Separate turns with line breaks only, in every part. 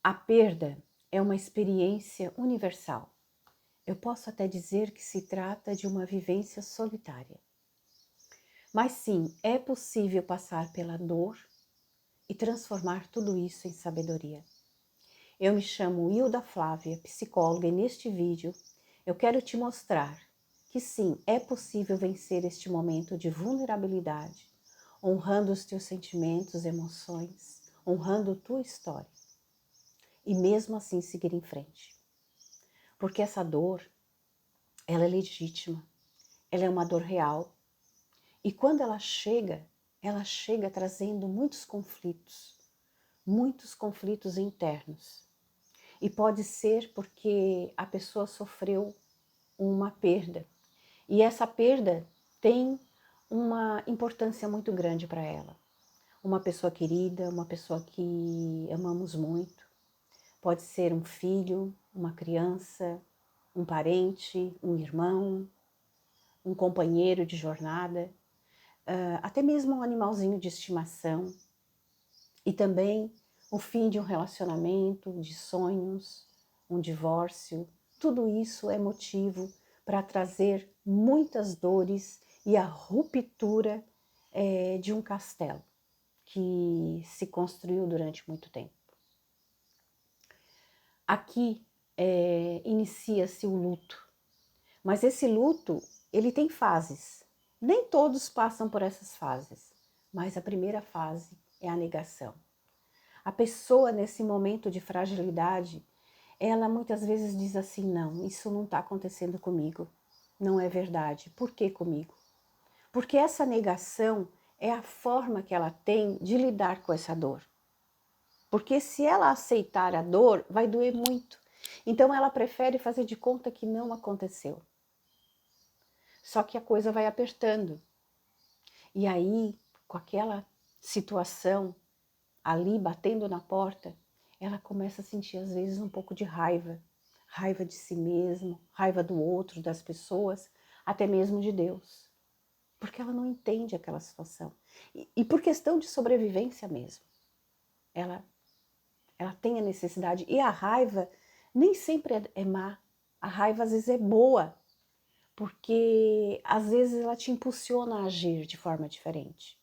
A perda é uma experiência universal. Eu posso até dizer que se trata de uma vivência solitária. Mas sim, é possível passar pela dor e transformar tudo isso em sabedoria. Eu me chamo Hilda Flávia, psicóloga, e neste vídeo eu quero te mostrar que sim, é possível vencer este momento de vulnerabilidade, honrando os teus sentimentos, emoções, honrando tua história e mesmo assim seguir em frente. Porque essa dor, ela é legítima, ela é uma dor real e quando ela chega trazendo muitos conflitos internos. E pode ser porque a pessoa sofreu uma perda. E essa perda tem uma importância muito grande para ela. Uma pessoa querida, uma pessoa que amamos muito. Pode ser um filho, uma criança, um parente, um irmão, um companheiro de jornada, até mesmo um animalzinho de estimação. E também o fim de um relacionamento, de sonhos, um divórcio. Tudo isso é motivo para trazer muitas dores e a ruptura de um castelo que se construiu durante muito tempo. Aqui inicia-se o luto, mas esse luto ele tem fases. Nem todos passam por essas fases, mas a primeira fase é a negação. A pessoa nesse momento de fragilidade, ela muitas vezes diz assim, não, isso não está acontecendo comigo, não é verdade. Por que comigo? Porque essa negação é a forma que ela tem de lidar com essa dor. Porque se ela aceitar a dor, vai doer muito. Então ela prefere fazer de conta que não aconteceu. Só que a coisa vai apertando. E aí, com aquela situação ali batendo na porta, ela começa a sentir às vezes um pouco de raiva. Raiva de si mesmo, raiva do outro, das pessoas, até mesmo de Deus. Porque ela não entende aquela situação. E por questão de sobrevivência mesmo. Ela tem a necessidade. E a raiva nem sempre é má. A raiva às vezes é boa. Porque às vezes ela te impulsiona a agir de forma diferente.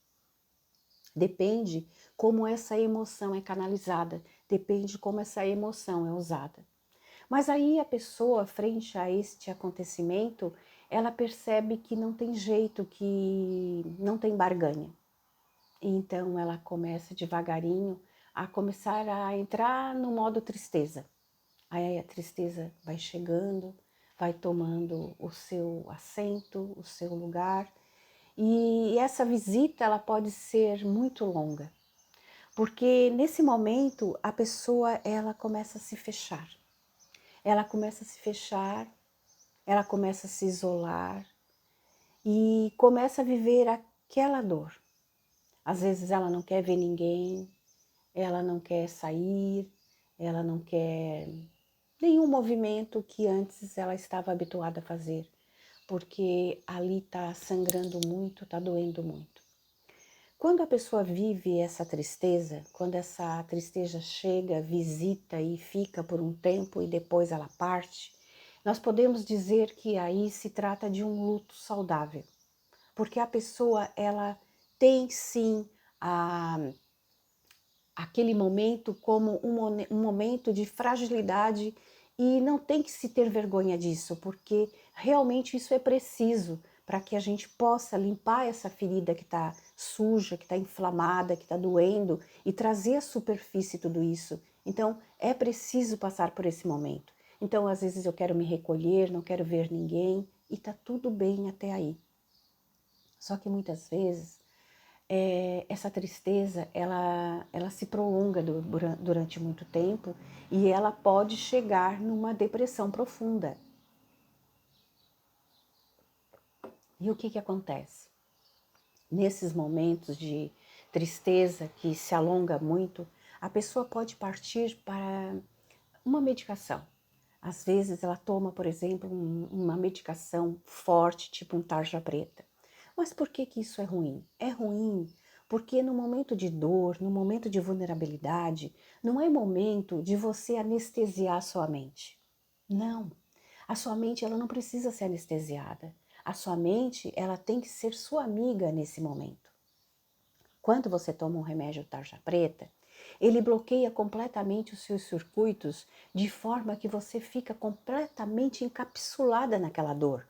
Depende como essa emoção é canalizada, depende como essa emoção é usada. Mas aí a pessoa, frente a este acontecimento, ela percebe que não tem jeito, que não tem barganha. Então ela começa devagarinho a começar a entrar no modo tristeza. Aí a tristeza vai chegando, vai tomando o seu assento, o seu lugar. E essa visita ela pode ser muito longa, porque nesse momento a pessoa ela começa a se fechar. Ela começa a se fechar, ela começa a se isolar e começa a viver aquela dor. Às vezes ela não quer ver ninguém, ela não quer sair, ela não quer nenhum movimento que antes ela estava habituada a fazer, porque ali está sangrando muito, está doendo muito. Quando a pessoa vive essa tristeza, quando essa tristeza chega, visita e fica por um tempo e depois ela parte, nós podemos dizer que aí se trata de um luto saudável, porque a pessoa ela tem sim aquele momento como um momento de fragilidade e não tem que se ter vergonha disso, porque realmente isso é preciso para que a gente possa limpar essa ferida que está suja, que está inflamada, que está doendo e trazer à superfície tudo isso. Então é preciso passar por esse momento. Então às vezes eu quero me recolher, não quero ver ninguém e está tudo bem até aí. Só que muitas vezes essa tristeza, ela se prolonga durante muito tempo e ela pode chegar numa depressão profunda. E o que acontece? Nesses momentos de tristeza que se alonga muito, a pessoa pode partir para uma medicação. Às vezes ela toma, por exemplo, uma medicação forte, tipo um tarja preta. Mas por que isso é ruim? É ruim Porque no momento de dor, no momento de vulnerabilidade, não é momento de você anestesiar a sua mente. Não. A sua mente ela não precisa ser anestesiada. A sua mente ela tem que ser sua amiga nesse momento. Quando você toma um remédio tarja preta, ele bloqueia completamente os seus circuitos de forma que você fica completamente encapsulada naquela dor.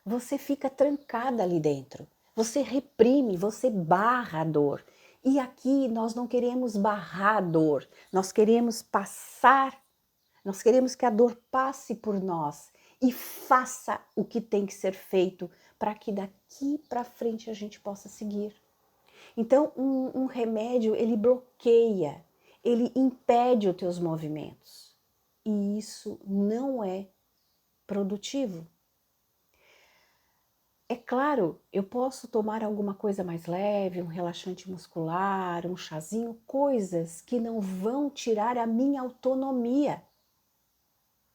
Você fica trancada ali dentro. Você reprime, você barra a dor. E aqui nós não queremos barrar a dor, nós queremos passar, nós queremos que a dor passe por nós e faça o que tem que ser feito para que daqui para frente a gente possa seguir. Então, um remédio, ele bloqueia, ele impede os teus movimentos. E isso não é produtivo. É claro, eu posso tomar alguma coisa mais leve, um relaxante muscular, um chazinho, coisas que não vão tirar a minha autonomia.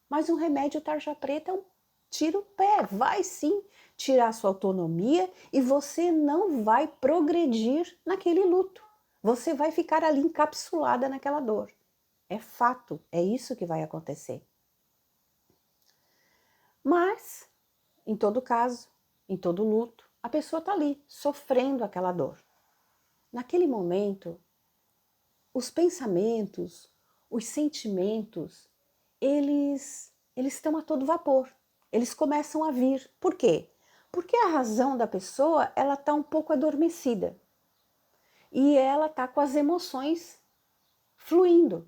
Mas um remédio tarja preta é um tira o pé, vai sim tirar a sua autonomia e você não vai progredir naquele luto. Você vai ficar ali encapsulada naquela dor. É fato, é isso que vai acontecer. Mas, em todo caso, em todo luto, a pessoa está ali, sofrendo aquela dor. Naquele momento, os pensamentos, os sentimentos, eles estão a todo vapor. Eles começam a vir. Por quê? Porque a razão da pessoa, ela está um pouco adormecida. E ela está com as emoções fluindo.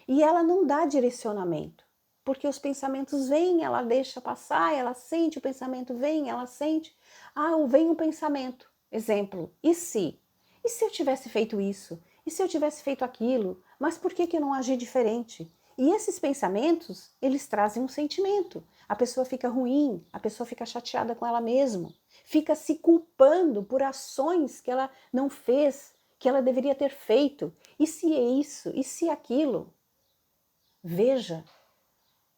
E ela não dá direcionamento. Porque os pensamentos vêm, ela deixa passar, ela sente, o pensamento vem, ela sente. Ah, vem um pensamento. Exemplo, e se? E se eu tivesse feito isso? E se eu tivesse feito aquilo? Mas por que eu não agi diferente? E esses pensamentos, eles trazem um sentimento. A pessoa fica ruim, a pessoa fica chateada com ela mesma, fica se culpando por ações que ela não fez, que ela deveria ter feito. E se é isso? E se aquilo? Veja,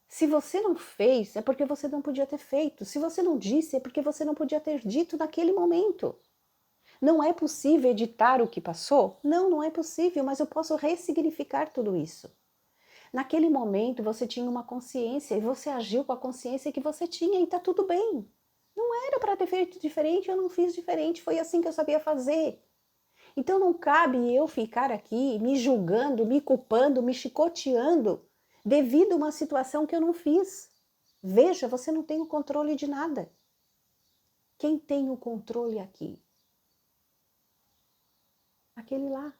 se você não fez, é porque você não podia ter feito. Se você não disse, é porque você não podia ter dito naquele momento. Não é possível editar o que passou? Não, não é possível, mas eu posso ressignificar tudo isso. Naquele momento você tinha uma consciência e você agiu com a consciência que você tinha e está tudo bem. Não era para ter feito diferente, eu não fiz diferente, foi assim que eu sabia fazer. Então não cabe eu ficar aqui me julgando, me culpando, me chicoteando devido a uma situação que eu não fiz. Veja, você não tem o controle de nada. Quem tem o controle aqui? Aquele lá.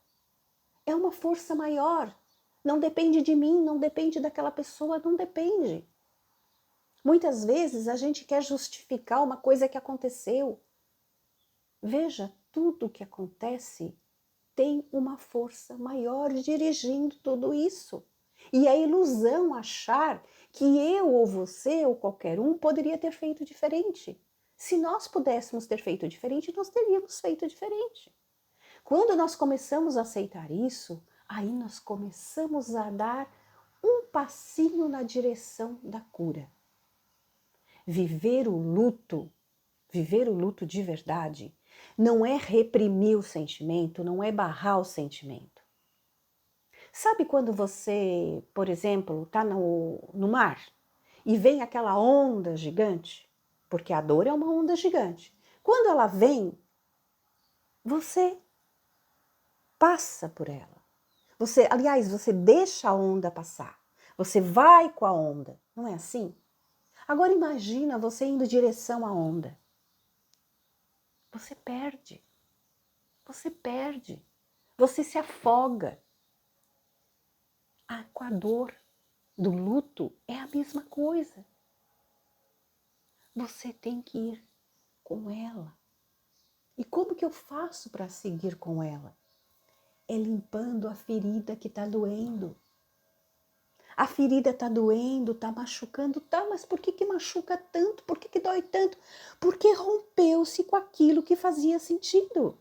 É uma força maior. Não depende de mim, não depende daquela pessoa, não depende. Muitas vezes a gente quer justificar uma coisa que aconteceu. Veja, tudo que acontece tem uma força maior dirigindo tudo isso. E a ilusão achar que eu ou você ou qualquer um poderia ter feito diferente. Se nós pudéssemos ter feito diferente, nós teríamos feito diferente. Quando nós começamos a aceitar isso, aí nós começamos a dar um passinho na direção da cura. Viver o luto de verdade, não é reprimir o sentimento, não é barrar o sentimento. Sabe quando você, por exemplo, está no mar e vem aquela onda gigante? Porque a dor é uma onda gigante. Quando ela vem, você passa por ela. Aliás, você deixa a onda passar. Você vai com a onda. Não é assim? Agora imagina você indo em direção à onda. Você perde. Você perde. Você se afoga. Com a dor do luto é a mesma coisa. Você tem que ir com ela. E como que eu faço para seguir com ela? É limpando a ferida que está doendo. A ferida está doendo, está machucando, tá, mas por que machuca tanto? Por que dói tanto? Porque rompeu-se com aquilo que fazia sentido.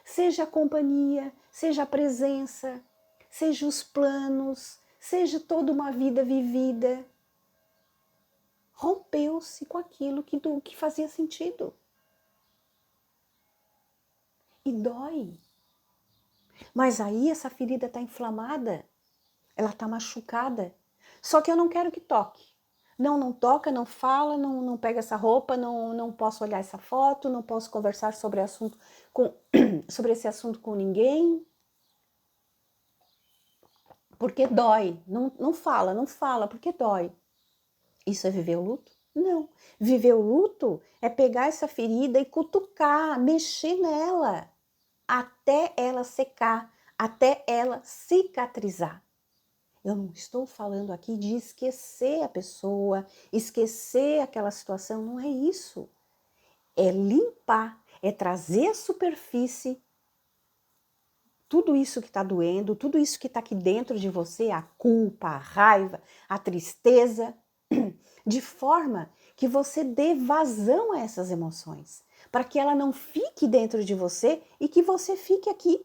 Seja a companhia, seja a presença, seja os planos, seja toda uma vida vivida. Rompeu-se com aquilo que fazia sentido. e dói. Mas aí essa ferida está inflamada, ela está machucada. Só que eu não quero que toque. Não, não toca, não fala, não pega essa roupa, não posso olhar essa foto, não posso conversar sobre sobre esse assunto com ninguém. Porque dói. Não fala, não fala, porque dói. Isso é viver o luto? Não. Viver o luto é pegar essa ferida e cutucar, mexer nela, até ela secar, até ela cicatrizar. Eu não estou falando aqui de esquecer a pessoa, esquecer aquela situação, não é isso. É limpar, é trazer à superfície tudo isso que está doendo, tudo isso que está aqui dentro de você, a culpa, a raiva, a tristeza, de forma que você dê vazão a essas emoções, para que ela não fique dentro de você e que você fique aqui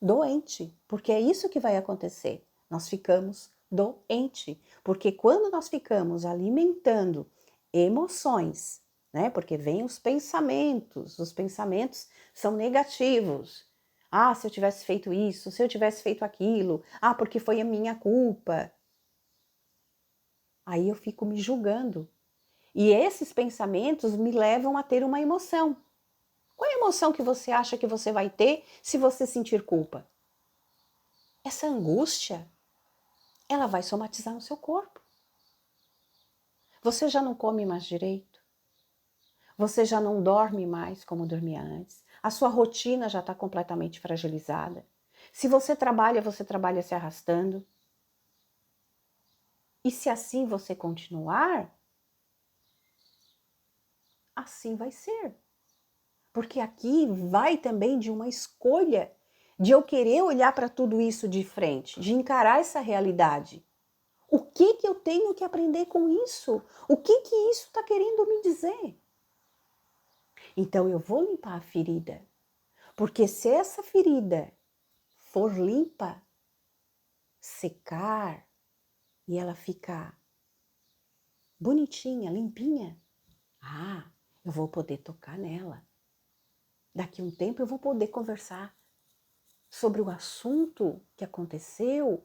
doente, porque é isso que vai acontecer. Nós ficamos doente, porque quando nós ficamos alimentando emoções, né? Porque vem os pensamentos são negativos. Ah, se eu tivesse feito isso, se eu tivesse feito aquilo, ah, porque foi a minha culpa. Aí eu fico me julgando. E esses pensamentos me levam a ter uma emoção. Qual é a emoção que você acha que você vai ter se você sentir culpa? Essa angústia, ela vai somatizar no seu corpo. Você já não come mais direito. Você já não dorme mais como dormia antes. A sua rotina já está completamente fragilizada. Se você trabalha se arrastando. E se assim você continuar, assim vai ser. Porque aqui vai também de uma escolha de eu querer olhar para tudo isso de frente, de encarar essa realidade. O que eu tenho que aprender com isso? O que isso está querendo me dizer? Então eu vou limpar a ferida. Porque se essa ferida for limpa, secar e ela ficar bonitinha, limpinha, eu vou poder tocar nela. Daqui a um tempo eu vou poder conversar sobre o assunto que aconteceu.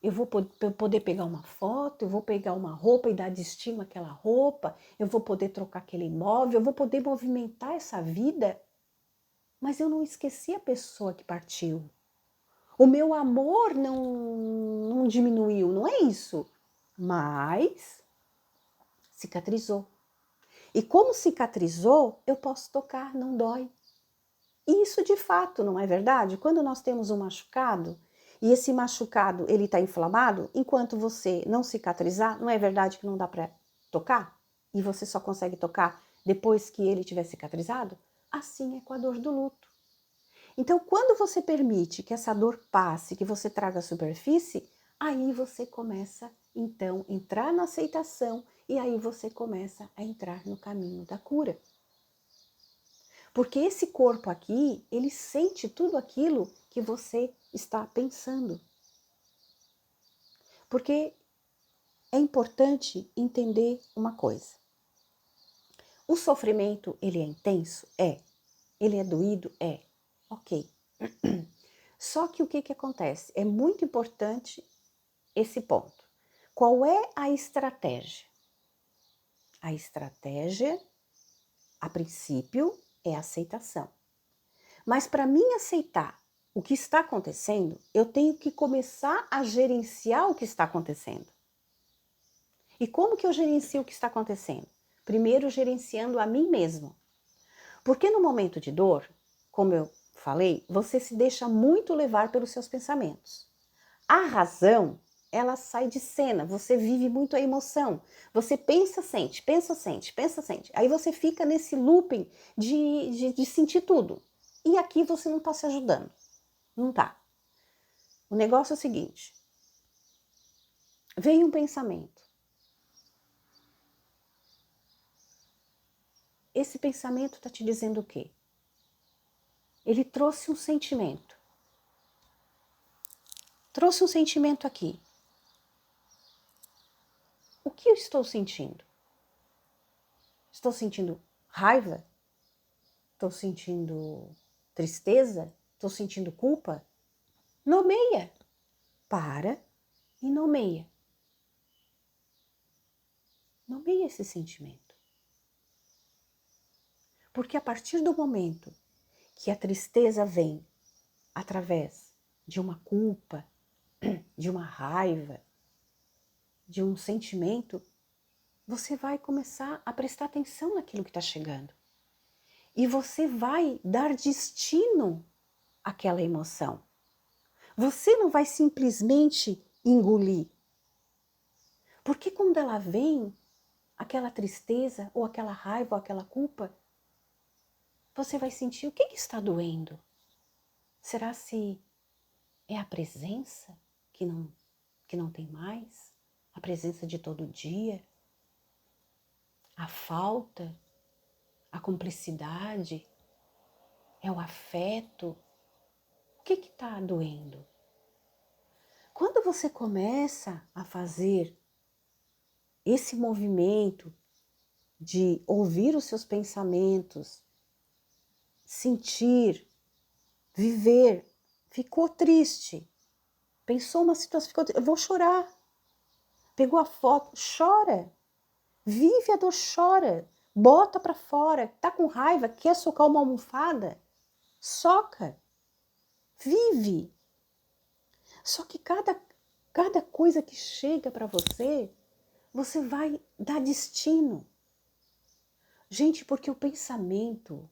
Eu vou poder pegar uma foto, eu vou pegar uma roupa e dar destino àquela roupa, eu vou poder trocar aquele imóvel, eu vou poder movimentar essa vida. Mas eu não esqueci a pessoa que partiu. O meu amor não diminuiu, não é isso. Mas cicatrizou. E como cicatrizou, eu posso tocar, não dói. E isso de fato, não é verdade? Quando nós temos um machucado, e esse machucado ele está inflamado, enquanto você não cicatrizar, não é verdade que não dá para tocar? E você só consegue tocar depois que ele tiver cicatrizado? Assim é com a dor do luto. Então, quando você permite que essa dor passe, que você traga à superfície, aí você começa, então, a entrar na aceitação e aí você começa a entrar no caminho da cura. Porque esse corpo aqui, ele sente tudo aquilo que você está pensando. Porque é importante entender uma coisa. O sofrimento, ele é intenso? É. Ele é doído? É. Ok. Só que o que acontece? É muito importante esse ponto. Qual é a estratégia? A estratégia, a princípio, é a aceitação. Mas para mim aceitar o que está acontecendo, eu tenho que começar a gerenciar o que está acontecendo. E como que eu gerencio o que está acontecendo? Primeiro, gerenciando a mim mesmo. Porque no momento de dor, como eu falei, você se deixa muito levar pelos seus pensamentos. A razão, ela sai de cena, você vive muito a emoção. Você pensa, sente, pensa, sente, pensa, sente. Aí você fica nesse looping de sentir tudo. E aqui você não está se ajudando. Não tá. O negócio é o seguinte. Veio um pensamento. Esse pensamento está te dizendo o quê? Ele trouxe um sentimento. Trouxe um sentimento aqui. O que eu estou sentindo? Estou sentindo raiva? Estou sentindo tristeza, estou sentindo culpa, nomeia. Para e nomeia. Nomeia esse sentimento. Porque a partir do momento que a tristeza vem através de uma culpa, de uma raiva, de um sentimento, você vai começar a prestar atenção naquilo que está chegando. E você vai dar destino àquela emoção. Você não vai simplesmente engolir. Porque quando ela vem, aquela tristeza, ou aquela raiva, ou aquela culpa, você vai sentir o que está doendo. Será se é a presença que não tem mais? A presença de todo dia? A falta? A cumplicidade? É o afeto? O que está doendo? Quando você começa a fazer esse movimento de ouvir os seus pensamentos, sentir, viver, ficou triste, pensou uma situação, ficou triste, eu vou chorar. Pegou a foto, chora. Vive a dor, chora. Bota pra fora. Tá com raiva, quer socar uma almofada? Soca. Vive. Só que cada coisa que chega para você, você vai dar destino. Gente, porque o pensamento,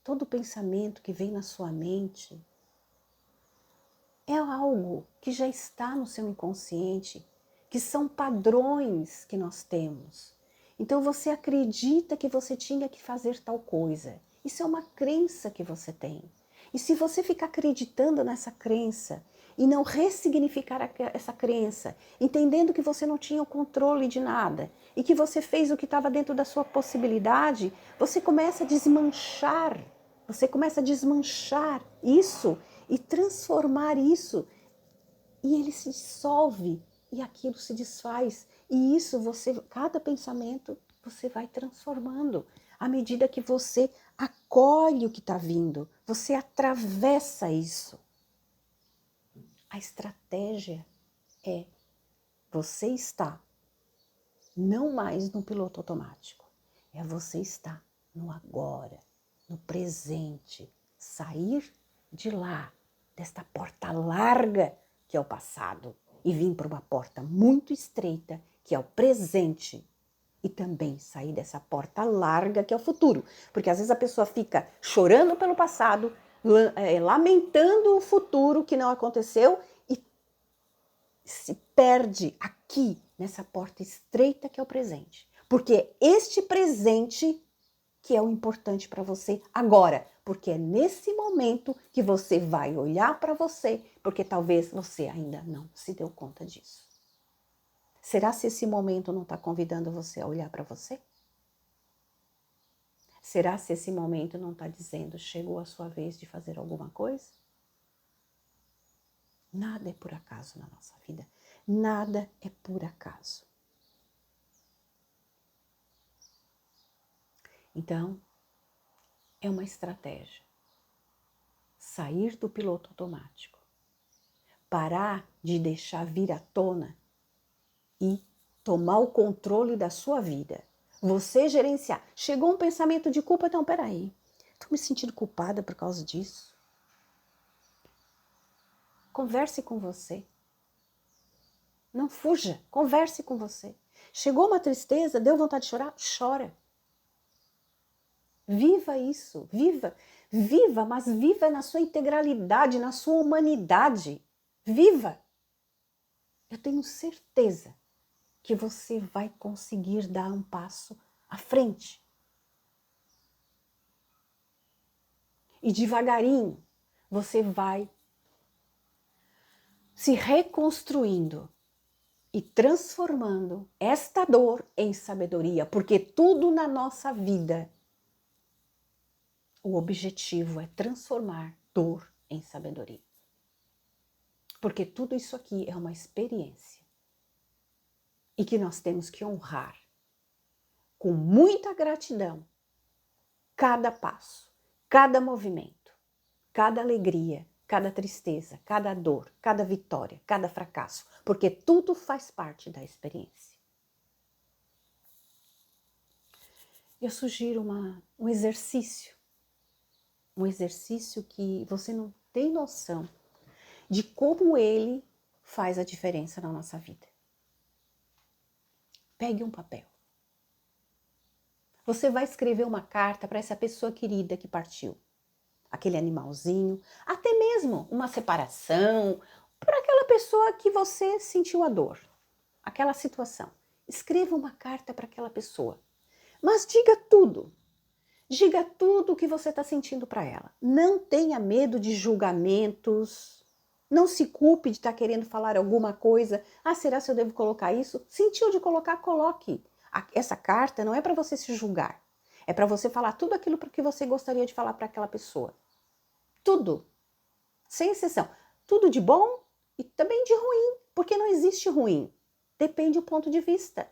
todo pensamento que vem na sua mente, é algo que já está no seu inconsciente, que são padrões que nós temos. Então você acredita que você tinha que fazer tal coisa. Isso é uma crença que você tem. E se você ficar acreditando nessa crença e não ressignificar essa crença, entendendo que você não tinha o controle de nada e que você fez o que estava dentro da sua possibilidade, você começa a desmanchar isso e transformar isso, e ele se dissolve e aquilo se desfaz. E isso cada pensamento você vai transformando à medida que você acolhe o que está vindo, você atravessa isso. A estratégia é você estar não mais no piloto automático, é você estar no agora, no presente, sair de lá, desta porta larga que é o passado, e vir para uma porta muito estreita que é o presente, e também sair dessa porta larga que é o futuro, porque às vezes a pessoa fica chorando pelo passado, lamentando o futuro que não aconteceu e se perde aqui nessa porta estreita que é o presente, porque é este presente que é o importante para você agora, porque é nesse momento que você vai olhar para você, porque talvez você ainda não se deu conta disso. Será se esse momento não está convidando você a olhar para você? Será se esse momento não está dizendo, chegou a sua vez de fazer alguma coisa? Nada é por acaso na nossa vida. Nada é por acaso. Então, é uma estratégia. Sair do piloto automático. Parar de deixar vir à tona e tomar o controle da sua vida. Você gerenciar. Chegou um pensamento de culpa, então peraí. Estou me sentindo culpada por causa disso. Converse com você. Não fuja, converse com você. Chegou uma tristeza, deu vontade de chorar? Chora. Viva isso, viva, mas viva na sua integralidade, na sua humanidade. Viva! Eu tenho certeza que você vai conseguir dar um passo à frente. E devagarinho você vai se reconstruindo e transformando esta dor em sabedoria, porque tudo na nossa vida, o objetivo é transformar dor em sabedoria. Porque tudo isso aqui é uma experiência e que nós temos que honrar com muita gratidão cada passo, cada movimento, cada alegria, cada tristeza, cada dor, cada vitória, cada fracasso, porque tudo faz parte da experiência. Eu sugiro um exercício que você não tem noção de como ele faz a diferença na nossa vida. Pegue um papel. Você vai escrever uma carta para essa pessoa querida que partiu. Aquele animalzinho, até mesmo uma separação, para aquela pessoa que você sentiu a dor, aquela situação. Escreva uma carta para aquela pessoa. Mas diga tudo. Diga tudo o que você está sentindo para ela. Não tenha medo de julgamentos. Não se culpe de estar querendo falar alguma coisa. Ah, será que eu devo colocar isso? Sentiu de colocar, coloque. Essa carta não é para você se julgar. É para você falar tudo aquilo que você gostaria de falar para aquela pessoa. Tudo. Sem exceção. Tudo de bom e também de ruim. Porque não existe ruim. Depende do ponto de vista,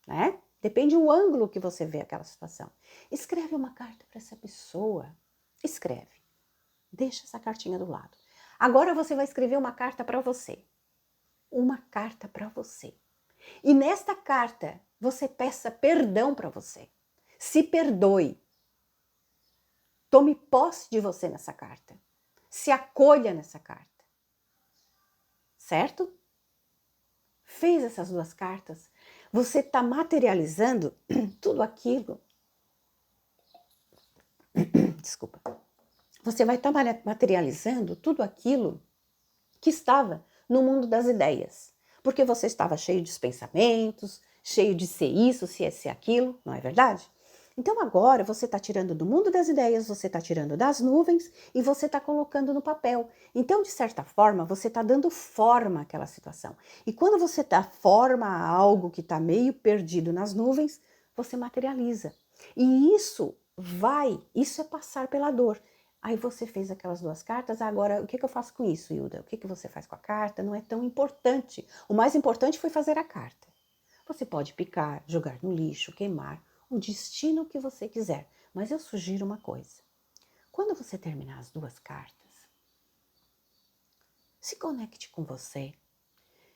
né? Depende do ângulo que você vê aquela situação. Escreve uma carta para essa pessoa. Escreve. Deixa essa cartinha do lado. Agora você vai escrever uma carta para você. Uma carta para você. E nesta carta, você peça perdão para você. Se perdoe. Tome posse de você nessa carta. Se acolha nessa carta. Certo? Fez essas duas cartas. Você está materializando tudo aquilo. Desculpa. Você vai estar materializando tudo aquilo que estava no mundo das ideias. Porque você estava cheio de pensamentos, cheio de ser isso, ser aquilo, não é verdade? Então agora você está tirando do mundo das ideias, você está tirando das nuvens e você está colocando no papel. Então, de certa forma, você está dando forma àquela situação. E quando você dá forma a algo que está meio perdido nas nuvens, você materializa. E isso é passar pela dor. Aí você fez aquelas duas cartas, agora o que eu faço com isso, Hilda? O que você faz com a carta? Não é tão importante. O mais importante foi fazer a carta. Você pode picar, jogar no lixo, queimar, o destino que você quiser. Mas eu sugiro uma coisa. Quando você terminar as duas cartas, se conecte com você.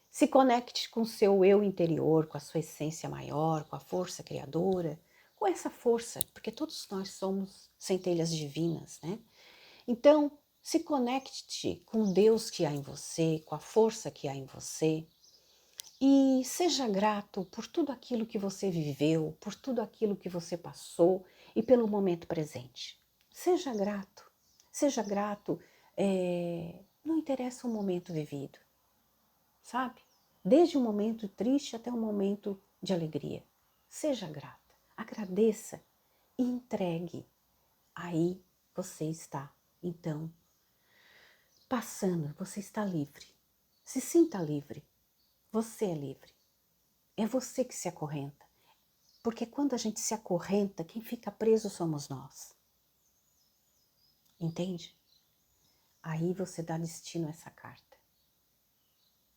Se conecte com o seu eu interior, com a sua essência maior, com a força criadora, com essa força, porque todos nós somos centelhas divinas, né? Então, se conecte com Deus que há em você, com a força que há em você. E seja grato por tudo aquilo que você viveu, por tudo aquilo que você passou e pelo momento presente. Seja grato, seja grato, não interessa o momento vivido, sabe? Desde um momento triste até um momento de alegria. Seja grata, agradeça e entregue. Aí você está, então, passando, você está livre. Se sinta livre. Você é livre. É você que se acorrenta. Porque quando a gente se acorrenta, quem fica preso somos nós. Entende? Aí você dá destino a essa carta.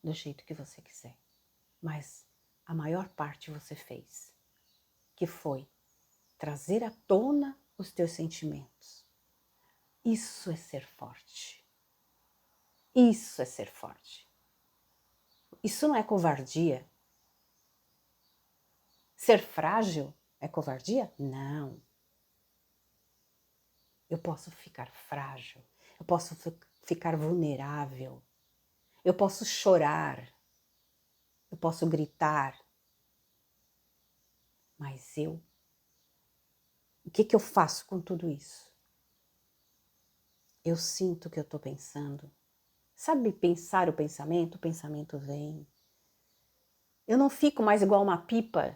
Do jeito que você quiser. Mas a maior parte você fez. Que foi trazer à tona os teus sentimentos. Isso é ser forte. Isso é ser forte. Isso não é covardia. Ser frágil é covardia? Não. Eu posso ficar frágil, eu posso ficar vulnerável, eu posso chorar, eu posso gritar. Mas o que eu faço com tudo isso? Eu sinto o que eu estou pensando. Sabe pensar o pensamento vem. Eu não fico mais igual uma pipa,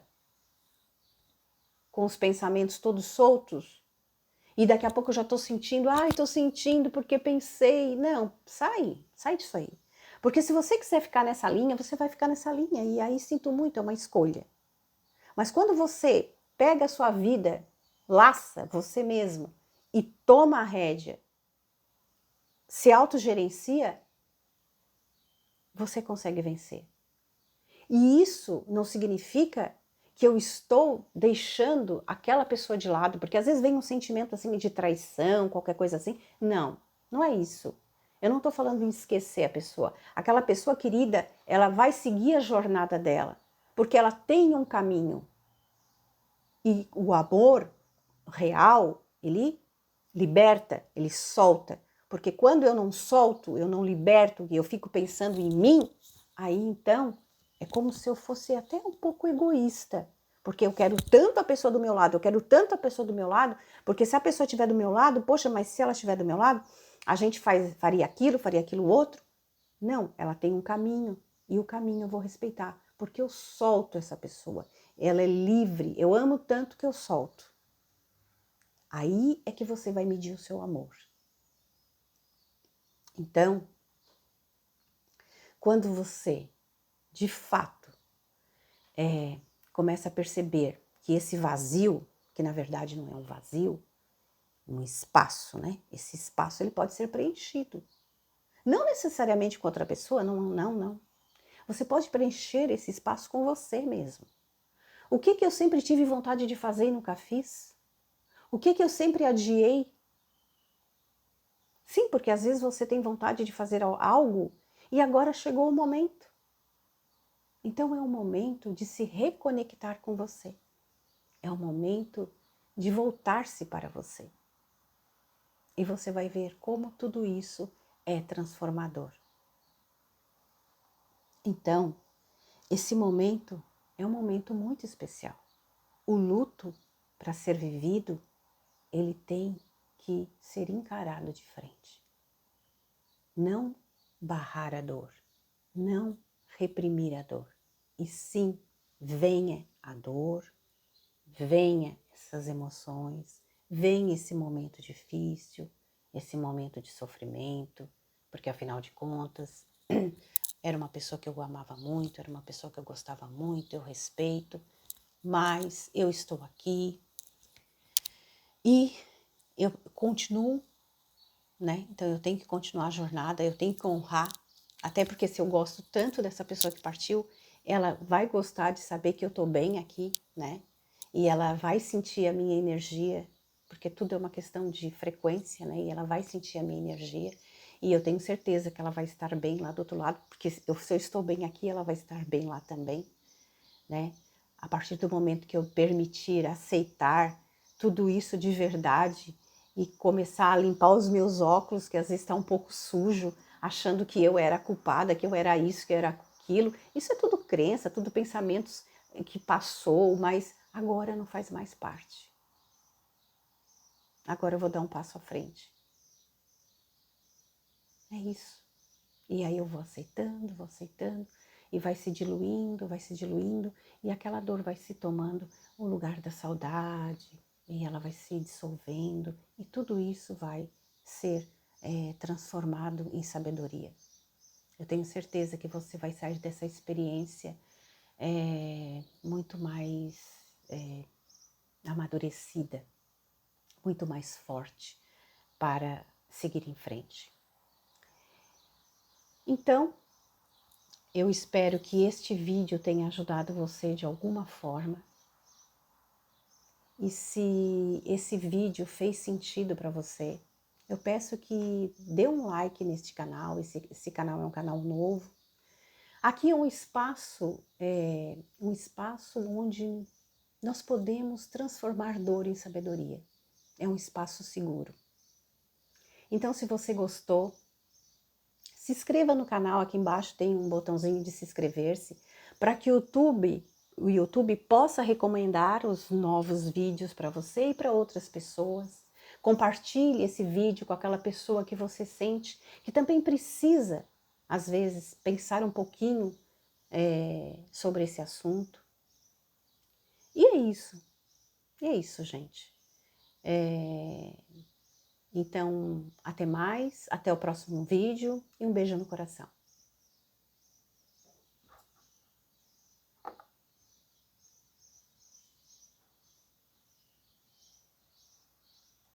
com os pensamentos todos soltos, e daqui a pouco eu já estou sentindo, estou sentindo porque pensei. Não, sai disso aí. Porque se você quiser ficar nessa linha, você vai ficar nessa linha, e aí sinto muito, é uma escolha. Mas quando você pega a sua vida, laça você mesmo, e toma a rédea, se autogerencia, você consegue vencer. E isso não significa que eu estou deixando aquela pessoa de lado, porque às vezes vem um sentimento assim de traição, qualquer coisa assim. Não, não é isso. Eu não estou falando em esquecer a pessoa. Aquela pessoa querida, ela vai seguir a jornada dela, porque ela tem um caminho. E o amor real, ele liberta, ele solta. Porque quando eu não solto, eu não liberto, e eu fico pensando em mim, aí então é como se eu fosse até um pouco egoísta. Porque eu quero tanto a pessoa do meu lado, eu quero tanto a pessoa do meu lado, porque se a pessoa estiver do meu lado, poxa, mas se ela estiver do meu lado, a gente faria aquilo outro. Não, ela tem um caminho, e o caminho eu vou respeitar, porque eu solto essa pessoa. Ela é livre, eu amo tanto que eu solto. Aí é que você vai medir o seu amor. Então, quando você, de fato, começa a perceber que esse vazio, que na verdade não é um vazio, um espaço, né? Esse espaço ele pode ser preenchido. Não necessariamente com outra pessoa, não. Você pode preencher esse espaço com você mesmo. O que eu sempre tive vontade de fazer e nunca fiz? O que eu sempre adiei? Sim, porque às vezes você tem vontade de fazer algo e agora chegou o momento. Então é o momento de se reconectar com você. É o momento de voltar-se para você. E você vai ver como tudo isso é transformador. Então, esse momento é um momento muito especial. O luto, para ser vivido, ele tem que ser encarado de frente. Não barrar a dor, não reprimir a dor. E sim, venha a dor, venha essas emoções, venha esse momento difícil, esse momento de sofrimento, porque afinal de contas, era uma pessoa que eu amava muito, era uma pessoa que eu gostava muito, eu respeito, mas eu estou aqui e eu continuo, né? Então eu tenho que continuar a jornada, eu tenho que honrar, até porque se eu gosto tanto dessa pessoa que partiu, ela vai gostar de saber que eu tô bem aqui, né? E ela vai sentir a minha energia, porque tudo é uma questão de frequência, né? E ela vai sentir a minha energia, e eu tenho certeza que ela vai estar bem lá do outro lado, porque se eu estou bem aqui, ela vai estar bem lá também, né? A partir do momento que eu permitir, aceitar tudo isso de verdade e começar a limpar os meus óculos, que às vezes está um pouco sujo, achando que eu era a culpada, que eu era isso, que eu era aquilo. Isso é tudo crença, tudo pensamentos que passou, mas agora não faz mais parte. Agora eu vou dar um passo à frente. É isso. E aí eu vou aceitando, e vai se diluindo, e aquela dor vai se tomando o lugar da saudade, e ela vai se dissolvendo, e tudo isso vai ser transformado em sabedoria. Eu tenho certeza que você vai sair dessa experiência muito mais amadurecida, muito mais forte para seguir em frente. Então, eu espero que este vídeo tenha ajudado você de alguma forma. E se esse vídeo fez sentido para você, eu peço que dê um like neste canal. Esse canal é um canal novo. Aqui é um espaço onde nós podemos transformar dor em sabedoria. É um espaço seguro. Então, se você gostou, se inscreva no canal. Aqui embaixo tem um botãozinho de se inscrever-se, para que o YouTube possa recomendar os novos vídeos para você e para outras pessoas. Compartilhe esse vídeo com aquela pessoa que você sente que também precisa, às vezes, pensar um pouquinho sobre esse assunto. E é isso, gente. Então, até mais, até o próximo vídeo e um beijo no coração.